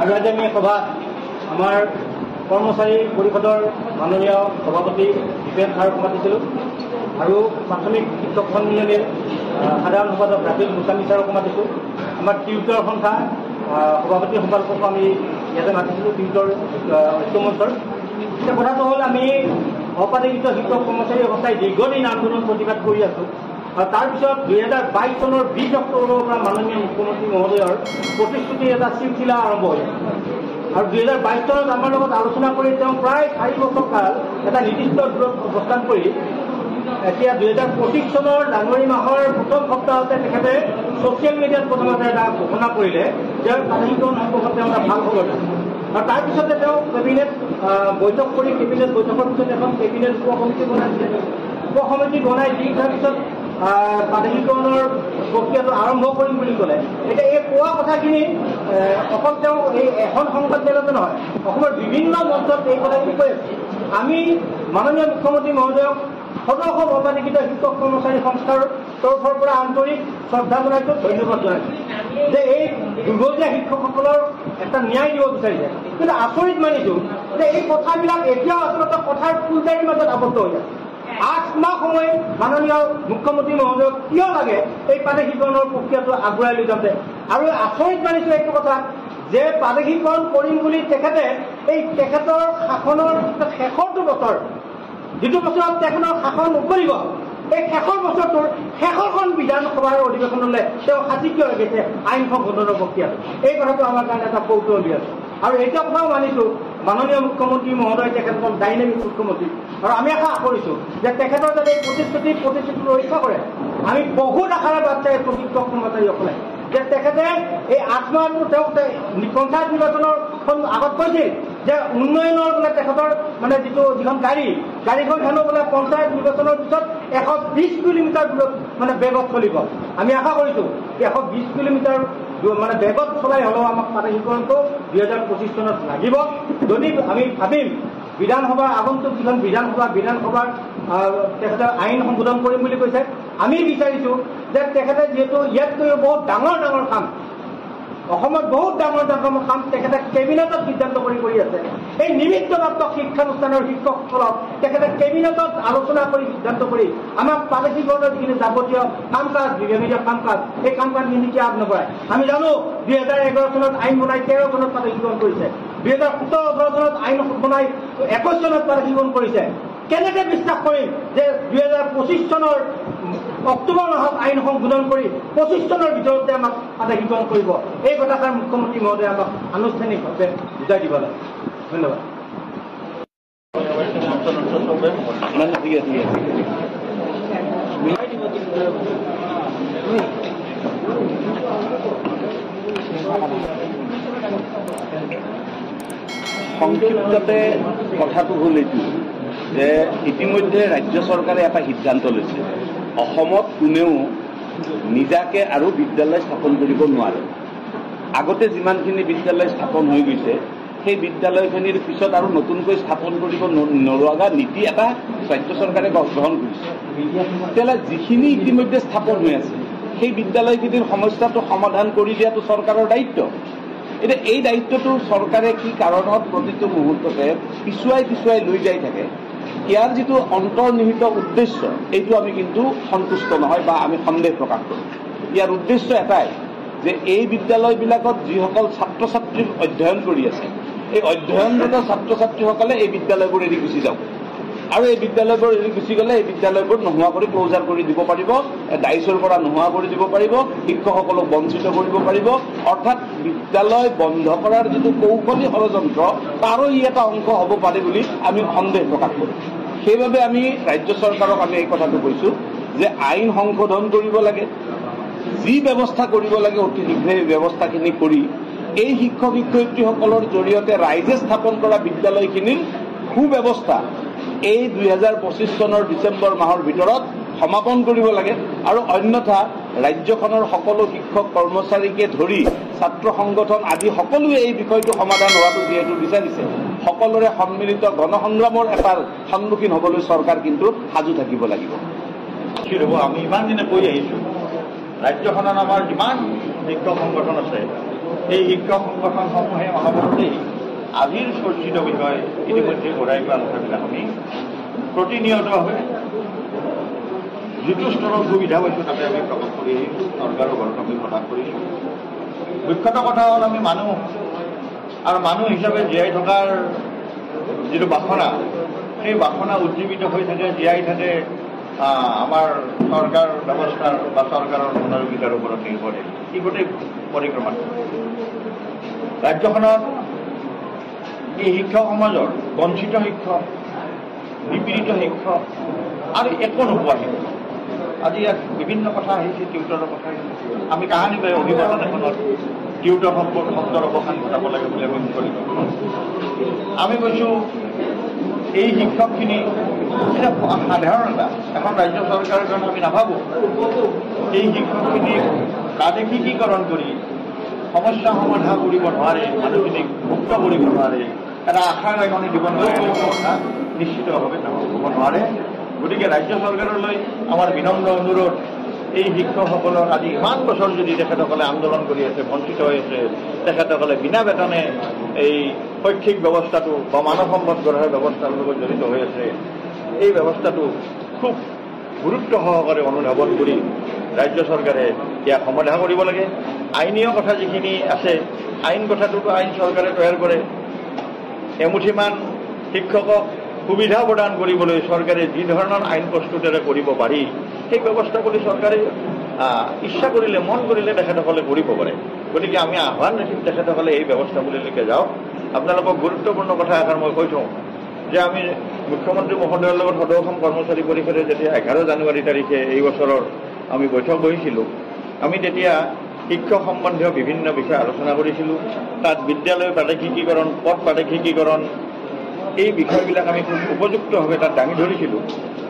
আৰু আজি আমি সভা আমাৰ কৰ্মচাৰী পৰিষদৰ মাননীয় সভাপতি দীপেন ছাৰক মাতিছিলোঁ আৰু প্ৰাথমিক শিক্ষক সন্মিলনীৰ সাধাৰণ সম্পাদক ৰাজীৱ গোস্বামী ছাৰক মাতিছোঁ। আমাৰ টিউটৰ সন্থা সভাপতি সম্পাদকক আমি ইয়াতে মাতিছিলোঁ টিউটৰ ঐক্যমঞ্চৰ। এতিয়া কথাটো হ'ল আমি অপাধিকৃত শিক্ষক কৰ্মচাৰী অৱস্থাই দীৰ্ঘদিন আন্দোলন প্ৰতিবাদ কৰি আছোঁ আৰু তাৰপিছত 2022 চনৰ 20 অক্টোবৰৰ পৰা মাননীয় মুখ্যমন্ত্ৰী মহোদয়ৰ প্ৰতিশ্ৰুতিৰ এটা শৃংখলা আৰম্ভ হৈছে আৰু 2022 চনত আমাৰ লগত আলোচনা কৰি তেওঁ প্ৰায় 4 বছৰ কাল এটা নিৰ্দিষ্ট দূৰত অৱস্থান কৰি এতিয়া 2025 চনৰ জানুৱাৰী মাহৰ প্ৰথম সপ্তাহতে তেখেতে ছ'চিয়েল মিডিয়াত প্ৰথমতে এটা ঘোষণা কৰিলে যে প্ৰাথমিকৰণ সম্পৰ্কত তেওঁ এটা ভাল খবৰ দিছে আৰু তাৰপিছতে তেওঁ কেবিনেট বৈঠক কৰি কেবিনেট বৈঠকৰ পিছত এখন কেবিনেট উপ সমিতি বনাইছে। উপ সমিতি বনাই দি তাৰপিছত প্ৰাথমিকৰণৰ প্ৰক্ৰিয়াটো আৰম্ভ কৰিম বুলি ক'লে। এতিয়া এই কোৱা কথাখিনি অকল তেওঁ এই এখন সংবাদ মেলতে নহয়, অসমৰ বিভিন্ন মঞ্চত এই কথাখিনি কৈ আছে। আমি মাননীয় মুখ্যমন্ত্ৰী মহোদয়ক সদৌ অপাধিকৃত শিক্ষক কৰ্মচাৰী সংস্থাৰ তৰফৰ পৰা আন্তৰিক শ্ৰদ্ধা জনাইছোঁ, ধন্যবাদ জনাইছোঁ যে এই দুৰ্ভগীয়া শিক্ষকসকলৰ এটা ন্যায় দিব বিচাৰিছে। কিন্তু আচৰিত মানিছোঁ যে এই কথাবিলাক এতিয়াও আচলতে কথাৰ ফুলদাৰীৰ মাজত আবদ্ধ হৈ আছে। 8 মাহ সময় মাননীয় মুখ্যমন্ত্ৰী মহোদয়ক কিয় লাগে এই প্ৰাদেশিকৰণৰ প্ৰক্ৰিয়াটো আগুৱাই লৈ যাওঁতে। আৰু আচৰিত মানিছোঁ এইটো কথা যে প্ৰাদেশিকৰণ কৰিম বুলি তেখেতৰ শাসনৰ শেষৰটো বছৰ, যিটো বছৰত তেখেতৰ শাসন নকৰিব, এই শেষৰ বছৰটোৰ শেষৰখন বিধানসভাৰ অধিৱেশনলৈ তেওঁ সাঁচি কিয় লাগিছে আইন সংশোধনৰ প্ৰক্ৰিয়াটো। এই কথাটো আমাৰ কাৰণে এটা কৌতূহলী আছে। আৰু এইটো কথাও মানিছোঁ মাননীয় মুখ্যমন্ত্ৰী মহোদয় তেখেতখন ডাইনামিক মুখ্যমন্ত্ৰী আৰু আমি আশা কৰিছোঁ যে তেখেতৰ যাতে এই প্ৰতিশ্ৰুতি ৰক্ষা কৰে। আমি বহুত আশাৰে বাদ চাই প্ৰশিক্ষক কৰ্মচাৰীসকলে যে তেখেতে এই 8 মাহটো তেওঁ পঞ্চায়ত নিৰ্বাচনৰ আগত কৈছিল যে উন্নয়নৰ বোলে তেখেতৰ মানে যিখন গাড়ীখন হেনো বোলে পঞ্চায়ত নিৰ্বাচনৰ পিছত 120 কিলোমিটাৰ দূৰত মানে বেগত চলিব। আমি আশা কৰিছোঁ যে 120 কিলোমিটাৰ মানে বেগত চলাই হ'লেও আমাক প্ৰাদেশিকৰণটো 2025 চনত লাগিব। যদি আমি ভাবিম বিধানসভাৰ আগন্তুক যিখন বিধানসভাৰ তেখেতে আইন সংশোধন কৰিম বুলি কৈছে, আমি বিচাৰিছোঁ যে তেখেতে যিহেতু ইয়াতকৈ বহুত ডাঙৰ কাম, অসমত বহুত ডাঙৰ কাম তেখেতে কেবিনেটত সিদ্ধান্ত কৰি আছে। এই নিমিত্তমাত্ৰ শিক্ষানুষ্ঠানৰ শিক্ষকসকলক তেখেতে কেবিনেটত আলোচনা কৰি সিদ্ধান্ত কৰি আমাক প্ৰাদেশিকৰণৰ যিখিনি যাৱতীয় কাম কাজ, বিভিন্ন কাম কাজ, এই কাম কাজ নিমিত্তে আগনবঢ়ায়। আমি জানো 2011 চনত আইন বনাই 13 চনত প্ৰাদেশিকৰণ কৰিছে, 2017-18 চনত আইন বনাই 21 চনত প্ৰাদেশিকৰণ কৰিছে। কেনেকৈ বিশ্বাস কৰিম যে 2025 চনৰ অক্টোবৰ মাহত আইন সংশোধন কৰি 25 চনৰ ভিতৰতে আমাক প্ৰাদেশিকৰণ কৰিব? এই কথাষাৰ মুখ্যমন্ত্ৰী মহোদয়ে আমাক আনুষ্ঠানিকভাৱে বুজাই দিব লাগে। ধন্যবাদ। সংক্ষিপ্ততে কথাটো হ'ল এইটো যে ইতিমধ্যে ৰাজ্য চৰকাৰে এটা সিদ্ধান্ত লৈছে, অসমত কোনেও নিজাকে আৰু বিদ্যালয় স্থাপন কৰিব নোৱাৰে। আগতে যিমানখিনি বিদ্যালয় স্থাপন হৈ গৈছে সেই বিদ্যালয়খিনিৰ পিছত আৰু নতুনকৈ স্থাপন কৰিব নলগা নীতি এটা ৰাজ্য চৰকাৰে গ্ৰহণ কৰিছে। তেতিয়াহ'লে যিখিনি ইতিমধ্যে স্থাপন হৈ আছে সেই বিদ্যালয়খিনিৰ সমস্যাটো সমাধান কৰি দিয়াটো চৰকাৰৰ দায়িত্ব। এতিয়া এই দায়িত্বটো চৰকাৰে কি কাৰণত প্ৰতিটো মুহূৰ্ততে পিছুৱাই লৈ যাই থাকে, ইয়াৰ যিটো অন্তৰ্নিহিত উদ্দেশ্য এইটো আমি কিন্তু সন্তুষ্ট নহয় বা আমি সন্দেহ প্ৰকাশ কৰোঁ। ইয়াৰ উদ্দেশ্য এটাই যে এই বিদ্যালয়বিলাকত যিসকল ছাত্ৰ ছাত্ৰী অধ্যয়ন কৰি আছে, এই অধ্যয়নৰত ছাত্ৰ ছাত্ৰীসকলে এই বিদ্যালয়বোৰ এৰি গুচি যাওক আৰু এই বিদ্যালয়বোৰ এৰি গুচি গ'লে এই বিদ্যালয়বোৰ নোহোৱা কৰি ক্ল'জাৰ কৰি দিব পাৰিব, ডাইচৰ পৰা নোহোৱা কৰি দিব পাৰিব, শিক্ষকসকলক বঞ্চিত কৰিব পাৰিব। অৰ্থাৎ বিদ্যালয় বন্ধ কৰাৰ যিটো কৌশলী ষড়যন্ত্ৰ তাৰো ই এটা অংশ হ'ব পাৰে বুলি আমি সন্দেহ প্ৰকাশ কৰোঁ। সেইবাবে আমি ৰাজ্য চৰকাৰক আমি এই কথাটো কৈছোঁ যে আইন সংশোধন কৰিব লাগে, যি ব্যৱস্থা কৰিব লাগে অতি শীঘ্ৰে এই ব্যৱস্থাখিনি কৰি এই শিক্ষক শিক্ষয়িত্ৰীসকলৰ জৰিয়তে ৰাইজে স্থাপন কৰা বিদ্যালয়খিনিৰ সুব্যৱস্থা এই 2025 চনৰ ডিচেম্বৰ মাহৰ ভিতৰত সমাপন কৰিব লাগে। আৰু অন্যথা ৰাজ্যখনৰ সকলো শিক্ষক কৰ্মচাৰীকে ধৰি ছাত্ৰ সংগঠন আদি সকলোৱে এই বিষয়টো সমাধান হোৱাটো যিহেতু বিচাৰিছে, সকলোৰে সন্মিলিত গণসংগ্ৰামৰ এটাৰ সন্মুখীন হ'বলৈ চৰকাৰ কিন্তু সাজু থাকিব লাগিব। আমি ইমান দিনে কৈ আহিছোঁ ৰাজ্যখনত আমাৰ যিমান শিক্ষক সংগঠন আছে এই শিক্ষক সংগঠনসমূহে অনবৰতেই আজিৰ চৰ্চিত বিষয় ইতিমধ্যে ঘূৰাই পোৱা কথাবিলাক আমি প্ৰতিনিয়তভাৱে যিটো স্তৰৰ সুবিধা পাইছোঁ তাতে আমি প্ৰকাশ কৰি চৰকাৰৰ ঘৰত আমি প্ৰকাশ কৰিছোঁ। মুখ্যতঃ কথা হ'ল আমি মানুহ আৰু মানুহ হিচাপে জীয়াই থকাৰ যিটো বাসনা, সেই বাসনা উজ্জীৱিত হৈ থাকে, জীয়াই থাকে আমাৰ চৰকাৰ ব্যৱস্থাৰ বা চৰকাৰৰ মনোযোগিতাৰ ওপৰত নিৰ্ভৰে। এই গোটেই পৰিক্ৰমাটো ৰাজ্যখনত এই শিক্ষক সমাজৰ বঞ্চিত শিক্ষক, নিপীড়িত শিক্ষক আৰু একো নোপোৱা শিক্ষক, আজি ইয়াত বিভিন্ন কথা আহিছে, টিউটৰৰ কথা আহিছে। আমি কাহানি পাই অভিভাৱন এখনত টিউটৰ শব্দৰ অৱসান ঘটাব লাগে বুলি আমি মুকলি কৰিছোঁ। আমি কৈছোঁ এই শিক্ষকখিনি সাধাৰণ এখন ৰাজ্য চৰকাৰৰ কাৰণে আমি নাভাবোঁ। এই শিক্ষকখিনিক প্ৰাদেশিকীকৰণ কৰি সমস্যা সমাধান কৰিব নোৱাৰে, মানুহখিনিক মুক্ত কৰিব নোৱাৰে, এটা আশাৰ ৰেঙনি দিব নোৱাৰে, কথা নিশ্চিতভাৱে হ'ব নোৱাৰে। গতিকে ৰাজ্য চৰকাৰলৈ আমাৰ বিনম্ৰ অনুৰোধ, এই শিক্ষকসকলক আজি ইমান বছৰ যদি তেখেতসকলে আন্দোলন কৰি আছে, বঞ্চিত হৈ আছে, তেখেতসকলে বিনা বেতনে এই শৈক্ষিক ব্যৱস্থাটো বা মানৱ সম্পদ গঢ়াৰ ব্যৱস্থাৰ লগত জড়িত হৈ আছে, এই ব্যৱস্থাটো খুব গুৰুত্ব সহকাৰে অনুধাৱন কৰি ৰাজ্য চৰকাৰে ইয়াক সমাধান কৰিব লাগে। আইনীয় কথা যিখিনি আছে, আইন কথাটোতো আইন চৰকাৰে তৈয়াৰ কৰে। এমুঠিমান শিক্ষকক সুবিধা প্ৰদান কৰিবলৈ চৰকাৰে যি ধৰণৰ আইন প্ৰস্তুতেৰে কৰিব পাৰি, সেই ব্যৱস্থা কৰি চৰকাৰে ইচ্ছা কৰিলে, মন কৰিলে তেখেতসকলে কৰিব পাৰে। গতিকে আমি আহ্বান ৰাখিম তেখেতসকলে এই ব্যৱস্থাৱলীলৈকে যাওক। আপোনালোকক গুৰুত্বপূৰ্ণ কথা এষাৰ মই কৈ থওঁ যে আমি মুখ্যমন্ত্ৰী মহোদয়ৰ লগত সদৌ অসম কৰ্মচাৰী পৰিষদে যেতিয়া 11 জানুৱাৰী তাৰিখে এই বছৰৰ আমি বৈঠক বহিছিলোঁ, আমি তেতিয়া শিক্ষক সম্বন্ধীয় বিভিন্ন বিষয় আলোচনা কৰিছিলোঁ। তাত বিদ্যালয় প্ৰাদেশিকীকৰণ, পদ প্ৰাদেশিকীকৰণ, এই বিষয়বিলাক আমি খুব উপযুক্তভাৱে তাত দাঙি ধৰিছিলোঁ।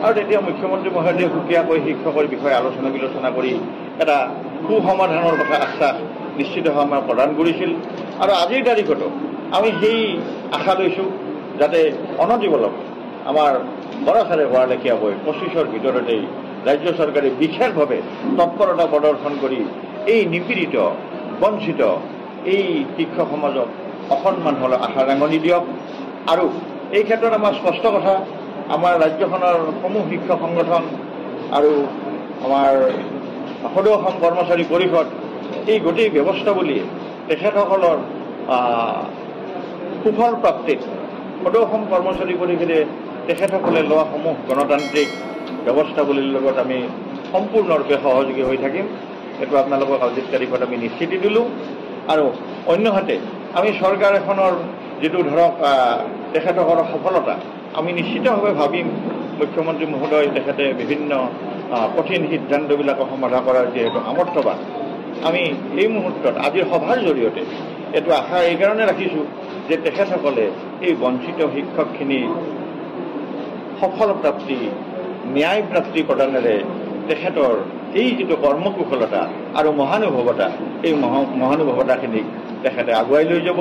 আৰু তেতিয়া মুখ্যমন্ত্ৰী মহোদয়ে সুকীয়াকৈ শিক্ষকৰ বিষয়ে আলোচনা বিলোচনা কৰি এটা সুসমাধানৰ কথা আশ্বাস নিশ্চিতভাৱে আমাক প্ৰদান কৰিছিল। আৰু আজিৰ তাৰিখতো আমি সেই আশা লৈছোঁ যাতে অনতিপলম আমাৰ বৰাচাৰে হোৱাৰ লেখীয়াকৈ 25ৰ ভিতৰতেই ৰাজ্য চৰকাৰে বিশেষভাৱে তৎপৰতা প্ৰদৰ্শন কৰি এই নিপীড়িত, বঞ্চিত এই শিক্ষক সমাজক অসন্মান হ'লে আশা ৰাঙনি দিয়ক। আৰু এই ক্ষেত্ৰত আমাৰ স্পষ্ট কথা, আমাৰ ৰাজ্যখনৰ সমূহ শিক্ষক সংগঠন আৰু আমাৰ সদৌ অসম কৰ্মচাৰী পৰিষদ, এই গোটেই ব্যৱস্থাৱলীয়ে তেখেতসকলৰ সুফল প্ৰাপ্তিত সদৌ অসম কৰ্মচাৰী পৰিষদে তেখেতসকলে লোৱা সমূহ গণতান্ত্ৰিক ব্যৱস্থাৱলীৰ লগত আমি সম্পূৰ্ণৰূপে সহযোগী হৈ থাকিম। এইটো আপোনালোকক আজিৰ তাৰিখত আমি নিশ্চিতি দিলোঁ। আৰু অন্যহাতে আমি চৰকাৰ এখনৰ যিটো ধৰক তেখেতসকলৰ সফলতা আমি নিশ্চিতভাৱে ভাবিম। মুখ্যমন্ত্ৰী মহোদয় তেখেতে বিভিন্ন কঠিন সিদ্ধান্তবিলাকক সমাধা কৰাৰ যিহেতু সামৰ্থ্যৱান, আমি এই মুহূৰ্তত আজিৰ সভাৰ জৰিয়তে এইটো আশা এইকাৰণে ৰাখিছোঁ যে তেখেতসকলে এই বঞ্চিত শিক্ষকখিনি সফল প্ৰাপ্তি, ন্যায় প্ৰাপ্তি প্ৰদানেৰে তেখেতৰ এই যিটো কৰ্মকুশলতা আৰু মহানুভৱতা, এই মহানুভৱতাখিনিক তেখেতে আগুৱাই লৈ যাব।